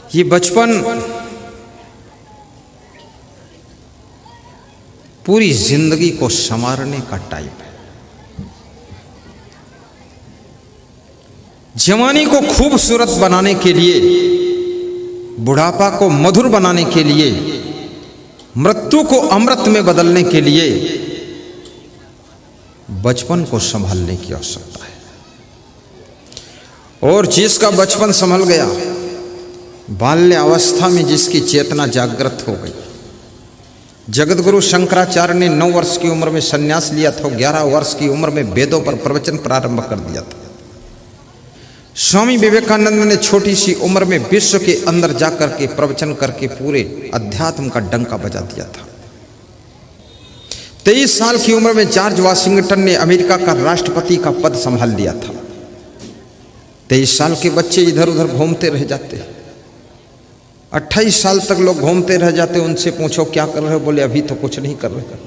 ये बचपन पूरी जिंदगी को संवारने का टाइम है। जवानी को खूबसूरत बनाने के लिए, बुढ़ापा को मधुर बनाने के लिए, मृत्यु को अमृत में बदलने के लिए बचपन को संभालने की आवश्यकता है। और जिसका बचपन संभल गया, बाल्य अवस्था में जिसकी चेतना जागृत हो गई, जगत गुरु शंकराचार्य ने 9 वर्ष की उम्र में संन्यास लिया था, 11 वर्ष की उम्र में वेदों पर प्रवचन प्रारंभ कर दिया था। स्वामी विवेकानंद ने छोटी सी उम्र में विश्व के अंदर जाकर के प्रवचन करके पूरे अध्यात्म का डंका बजा दिया था। 23 साल की उम्र में जॉर्ज वाशिंगटन ने अमेरिका का राष्ट्रपति का पद संभाल लिया था। 23 साल के बच्चे इधर उधर घूमते रह जाते, 28 साल तक लोग घूमते रह जाते। उनसे पूछो क्या कर रहे हो, बोले अभी तो कुछ नहीं कर रहे।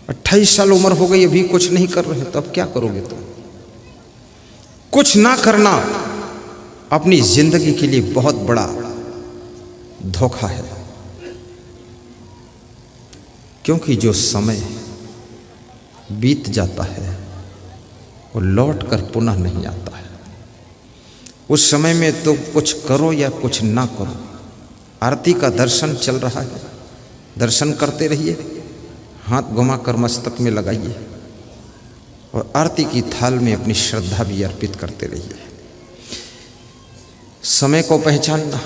28 साल उम्र हो गई, अभी कुछ नहीं कर रहे, तो अब क्या करोगे तुम? कुछ ना करना अपनी जिंदगी के लिए बहुत बड़ा धोखा है, क्योंकि जो समय बीत जाता है वो लौट कर पुनः नहीं आता है। उस समय में तो कुछ करो या कुछ ना करो। आरती का दर्शन चल रहा है, दर्शन करते रहिए, हाथ घुमाकर मस्तक में लगाइए और आरती की थाल में अपनी श्रद्धा भी अर्पित करते रहिए। समय को पहचानना,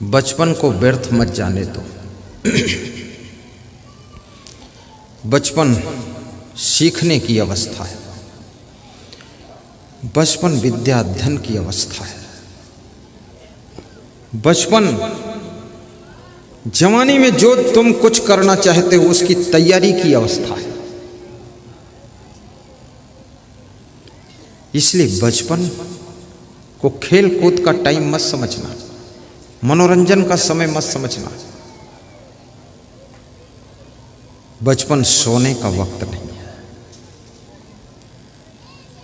बचपन को व्यर्थ मत जाने दो। बचपन सीखने की अवस्था है, बचपन विद्या अध्ययन की अवस्था है। बचपन जवानी में जो तुम कुछ करना चाहते हो उसकी तैयारी की अवस्था है। इसलिए बचपन को खेल कूद का टाइम मत समझना, मनोरंजन का समय मत समझना। बचपन सोने का वक्त नहीं है।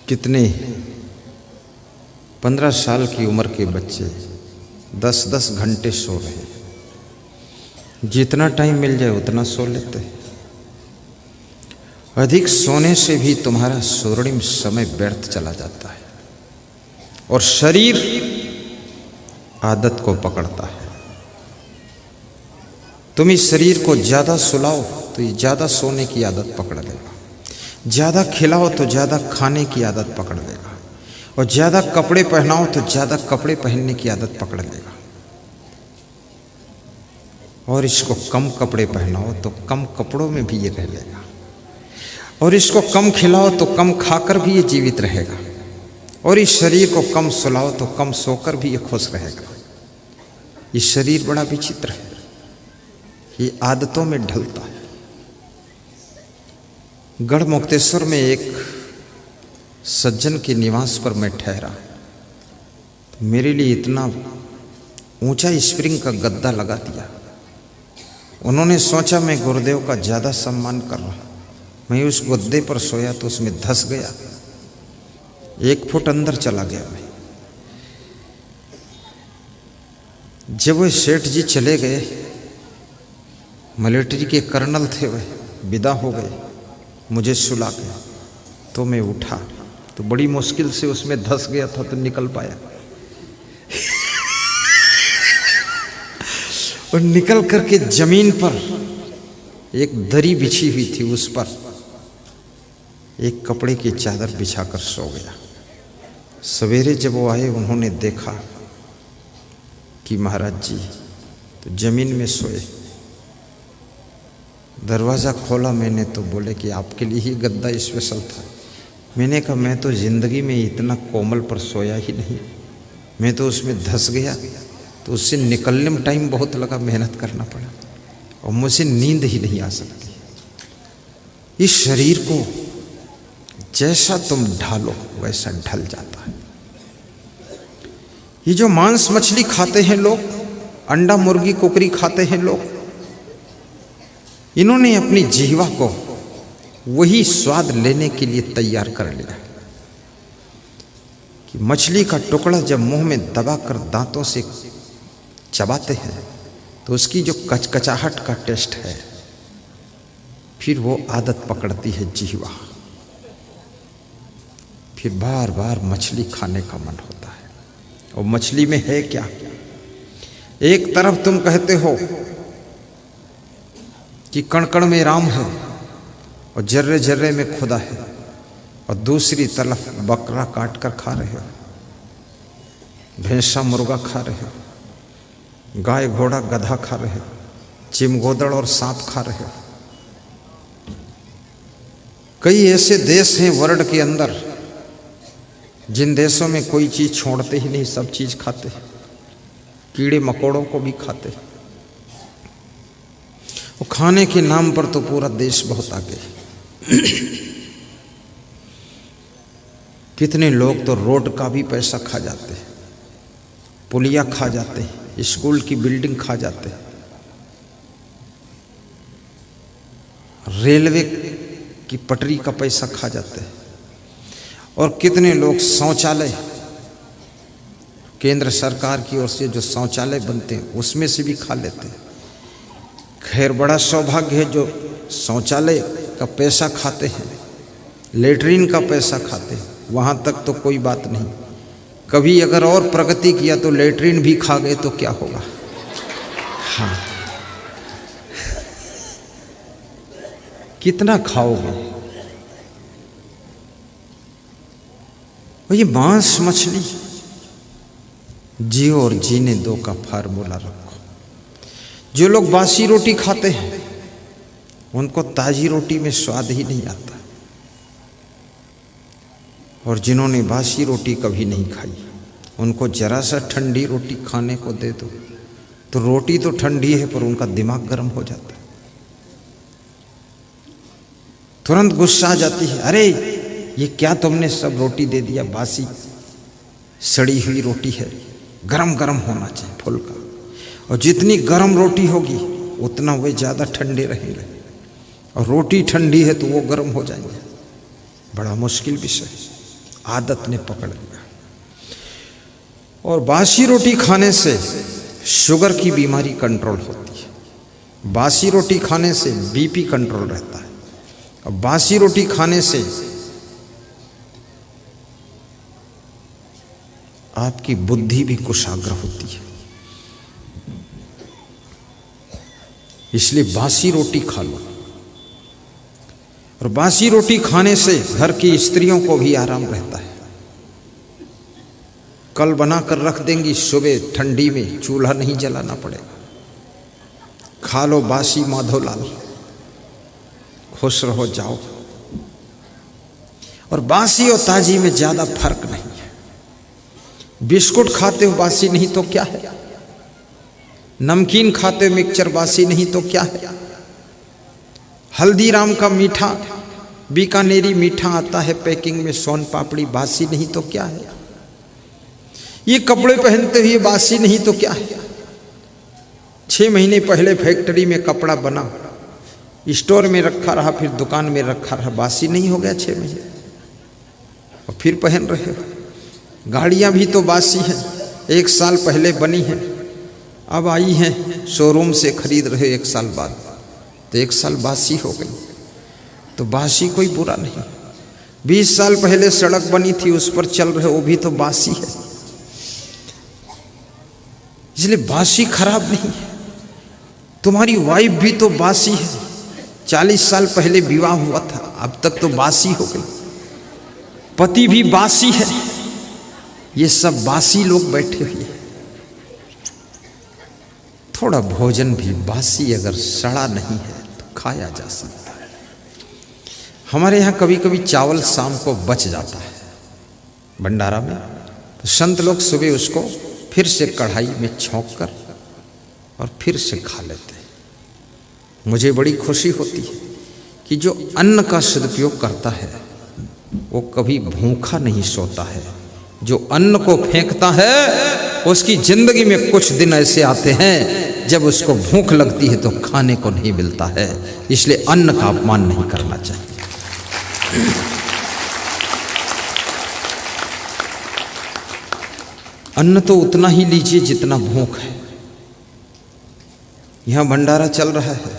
कितने 15 साल की उम्र के बच्चे 10-10 घंटे सो रहे हैं। जितना टाइम मिल जाए उतना सो लेते हैं। अधिक सोने से भी तुम्हारा स्वर्णिम समय व्यर्थ चला जाता है और शरीर आदत को पकड़ता है। तुम इस शरीर को ज्यादा सुलाओ तो ये ज्यादा सोने की आदत पकड़ लेगा, ज्यादा खिलाओ तो ज्यादा खाने की आदत पकड़ लेगा, और ज्यादा कपड़े पहनाओ तो ज्यादा कपड़े पहनने की आदत पकड़ लेगा। और इसको कम कपड़े पहनाओ तो कम कपड़ों में भी ये रह लेगा, और इसको कम खिलाओ तो कम खाकर भी ये जीवित रहेगा, और इस शरीर को कम सुलाओ तो कम सोकर भी ये खुश रहेगा। ये शरीर बड़ा विचित्र है, ये आदतों में ढलता है। गढ़ मुक्तेश्वर में एक सज्जन के निवास पर मैं ठहरा, तो मेरे लिए इतना ऊंचा स्प्रिंग का गद्दा लगा दिया। उन्होंने सोचा मैं गुरुदेव का ज़्यादा सम्मान कर रहा, मैं उस गद्दे पर सोया तो उसमें धंस गया, 1 फुट अंदर चला गया मैं। जब वो सेठ जी चले गए, मिलिट्री के कर्नल थे, वह विदा हो गए, मुझे सुला के, तो मैं उठा तो बड़ी मुश्किल से उसमें धंस गया था तो निकल पाया। और निकल करके जमीन पर एक दरी बिछी हुई थी, उस पर एक कपड़े की चादर बिछाकर सो गया। सवेरे जब वो आए, उन्होंने देखा कि महाराज जी तो जमीन में सोए। दरवाज़ा खोला मैंने तो बोले कि आपके लिए ही गद्दा स्पेशल था। मैंने कहा मैं तो ज़िंदगी में इतना कोमल पर सोया ही नहीं, मैं तो उसमें धंस गया, तो उससे निकलने में टाइम बहुत लगा, मेहनत करना पड़ा और मुझे नींद ही नहीं आ सकती। इस शरीर को जैसा तुम ढालो वैसा ढल जाता है। ये जो मांस मछली खाते हैं लोग, अंडा मुर्गी कुकरी खाते हैं लोग, इन्होंने अपनी जिह्वा को वही स्वाद लेने के लिए तैयार कर लिया कि मछली का टुकड़ा जब मुंह में दबाकर दांतों से चबाते हैं तो उसकी जो कचकचाहट का टेस्ट है, फिर वो आदत पकड़ती है जीवा, फिर बार बार मछली खाने का मन होता है। और मछली में है क्या? एक तरफ तुम कहते हो कि कण कण में राम है और जर्रे जर्रे में खुदा है, और दूसरी तरफ बकरा काट कर खा रहे हो, भैंसा मुर्गा खा रहे हो, गाय घोड़ा गधा खा रहे हो, चिमगोदड़ और सांप खा रहे हो। कई ऐसे देश हैं वर्ल्ड के अंदर जिन देशों में कोई चीज छोड़ते ही नहीं, सब चीज खाते, कीड़े मकोड़ों को भी खाते। वो खाने के नाम पर तो पूरा देश बहुत आगे। कितने लोग तो रोड का भी पैसा खा जाते हैं, पुलिया खा जाते हैं, स्कूल की बिल्डिंग खा जाते हैं, रेलवे की पटरी का पैसा खा जाते हैं। और कितने लोग शौचालय, केंद्र सरकार की ओर से जो शौचालय बनते हैं उसमें से भी खा लेते हैं। खैर बड़ा सौभाग्य है जो शौचालय का पैसा खाते हैं, लेटरिन का पैसा खाते हैं, वहाँ तक तो कोई बात नहीं। कभी अगर और प्रगति किया तो लेटरिन भी खा गए तो क्या होगा? हाँ, कितना खाओगे? ये मांस मछली जियो और जीने दो का फार्मूला रखो। जो लोग बासी रोटी खाते हैं उनको ताजी रोटी में स्वाद ही नहीं आता, और जिन्होंने बासी रोटी कभी नहीं खाई उनको जरा सा ठंडी रोटी खाने को दे दो तो रोटी तो ठंडी है पर उनका दिमाग गर्म हो जाता है, तुरंत गुस्सा आ जाती है, अरे ये क्या तुमने सब रोटी दे दिया, बासी सड़ी हुई रोटी है, गरम गरम होना चाहिए फुल्का। और जितनी गरम रोटी होगी उतना वे ज़्यादा ठंडे रहेंगे, और रोटी ठंडी है तो वो गर्म हो जाएंगे। बड़ा मुश्किल विषय, आदत ने पकड़ लिया। और बासी रोटी खाने से शुगर की बीमारी कंट्रोल होती है, बासी रोटी खाने से बीपी कंट्रोल रहता है, और बासी रोटी खाने से आपकी बुद्धि भी कुशाग्र होती है। इसलिए बासी रोटी खा लो। और बासी रोटी खाने से घर की स्त्रियों को भी आराम रहता है, कल बनाकर रख देंगी, सुबह ठंडी में चूल्हा नहीं जलाना पड़ेगा। खा लो बासी माधोलाल, खुश रहो जाओ। और बासी और ताजी में ज्यादा फर्क नहीं है। बिस्कुट खाते हो बासी नहीं तो क्या है, नमकीन खाते हो मिक्सचर बासी नहीं तो क्या है, हल्दीराम का मीठा बीकानेरी मीठा आता है पैकिंग में सोन पापड़ी, बासी नहीं तो क्या है। ये कपड़े पहनते हुए बासी नहीं तो क्या है। 6 महीने पहले फैक्ट्री में कपड़ा बना, स्टोर में रखा रहा, फिर दुकान में रखा रहा, बासी नहीं हो गया 6 महीने, और फिर पहन रहे हो। गाड़ियां भी तो बासी हैं, 1 साल पहले बनी हैं, अब आई हैं शोरूम से खरीद रहे 1 साल बाद, तो 1 साल बासी हो गई। तो बासी कोई बुरा नहीं। 20 साल पहले सड़क बनी थी उस पर चल रहे, वो भी तो बासी है। इसलिए बासी खराब नहीं है। तुम्हारी वाइफ भी तो बासी है, 40 साल पहले विवाह हुआ था, अब तक तो बासी हो गई। पति भी बासी है। ये सब बासी लोग बैठे हुए हैं। थोड़ा भोजन भी बासी अगर सड़ा नहीं है तो खाया जा सकता है। हमारे यहाँ कभी कभी चावल शाम को बच जाता है भंडारा में, तो संत लोग सुबह उसको फिर से कढ़ाई में छौंक कर और फिर से खा लेते हैं। मुझे बड़ी खुशी होती है कि जो अन्न का सदुपयोग करता है वो कभी भूखा नहीं सोता है। जो अन्न को फेंकता है उसकी जिंदगी में कुछ दिन ऐसे आते हैं जब उसको भूख लगती है तो खाने को नहीं मिलता है। इसलिए अन्न का अपमान नहीं करना चाहिए। अन्न तो उतना ही लीजिए जितना भूख है। यहाँ भंडारा चल रहा है,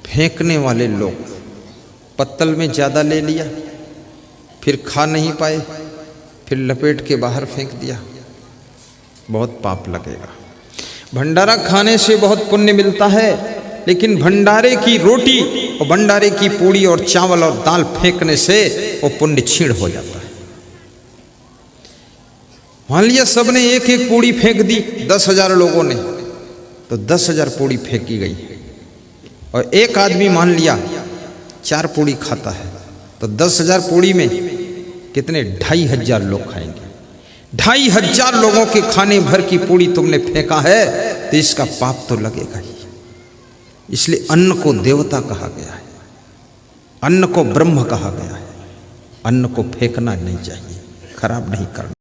फेंकने वाले लोग पत्तल में ज़्यादा ले लिया, फिर खा नहीं पाए, फिर लपेट के बाहर फेंक दिया, बहुत पाप लगेगा। भंडारा खाने से बहुत पुण्य मिलता है, लेकिन भंडारे की रोटी और भंडारे की पूड़ी और चावल और दाल फेंकने से वो पुण्य छीण हो जाता है। मान लिया सबने एक एक पूड़ी फेंक दी, 10,000 लोगों ने, तो 10,000 पूड़ी फेंकी गई। और एक आदमी मान लिया 4 पूड़ी खाता है, तो 10,000 पूड़ी में कितने 2,500 लोग खाएंगे। 2,500 लोगों के खाने भर की पूड़ी तुमने फेंका है, तो इसका पाप तो लगेगा ही। इसलिए अन्न को देवता कहा गया है, अन्न को ब्रह्म कहा गया है। अन्न को फेंकना नहीं चाहिए, खराब नहीं करना।